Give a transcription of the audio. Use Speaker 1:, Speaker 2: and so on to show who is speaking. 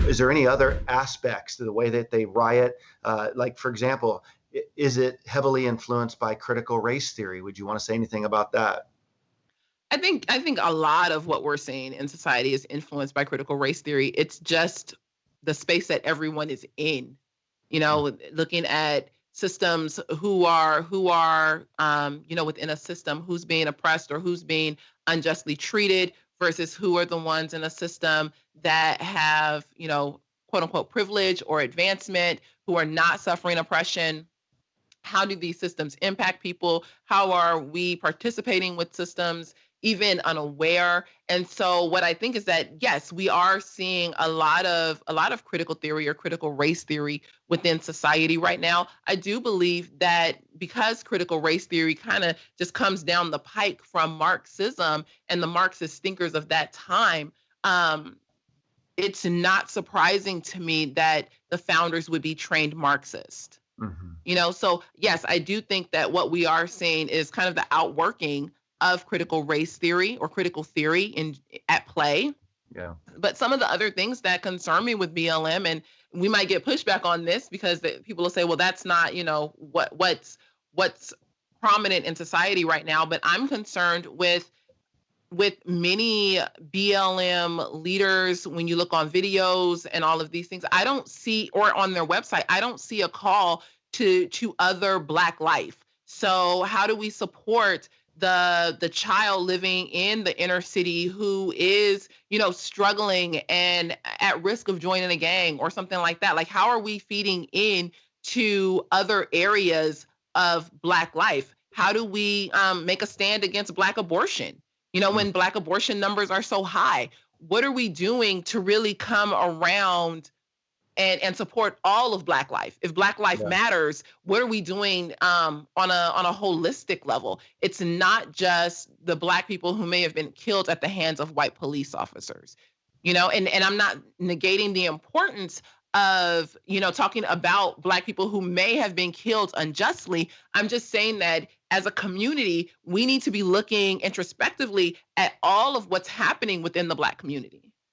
Speaker 1: Is there any other aspects to the way that they riot? Like, for example, is it heavily influenced by critical race theory? Would you want to say anything about that?
Speaker 2: I think a lot of what we're seeing in society is influenced by critical race theory. It's just the space that everyone is in. Looking at systems who are within a system, who's being oppressed or who's being unjustly treated versus who are the ones in a system that have, quote unquote privilege or advancement, who are not suffering oppression. How do these systems impact people? How are we participating with systems even unaware? And so what I think is that yes, we are seeing a lot of critical theory or critical race theory within society right now. I do believe that because critical race theory kind of just comes down the pike from Marxism and the Marxist thinkers of that time, it's not surprising to me that the founders would be trained Marxist.
Speaker 1: Hmm.
Speaker 2: So yes, I do think that what we are seeing is kind of the outworking of critical race theory or critical theory at play.
Speaker 1: Yeah.
Speaker 2: But some of the other things that concern me with BLM, and we might get pushback on this because people will say, well, that's not, what's prominent in society right now. But I'm concerned with many BLM leaders. When you look on videos and all of these things, I don't see, or on their website, I don't see a call to other Black life. So how do we support the child living in the inner city who is, struggling and at risk of joining a gang or something like that? Like, how are we feeding in to other areas of Black life? How do we make a stand against Black abortion? When Black abortion numbers are so high, what are we doing to really come around and support all of Black life? If Black life
Speaker 1: Yeah.
Speaker 2: matters, what are we doing on a holistic level? It's not just the Black people who may have been killed at the hands of white police officers. And I'm not negating the importance of, talking about Black people who may have been killed unjustly. I'm just saying that as a community, we need to be looking introspectively at all of what's happening within the Black community.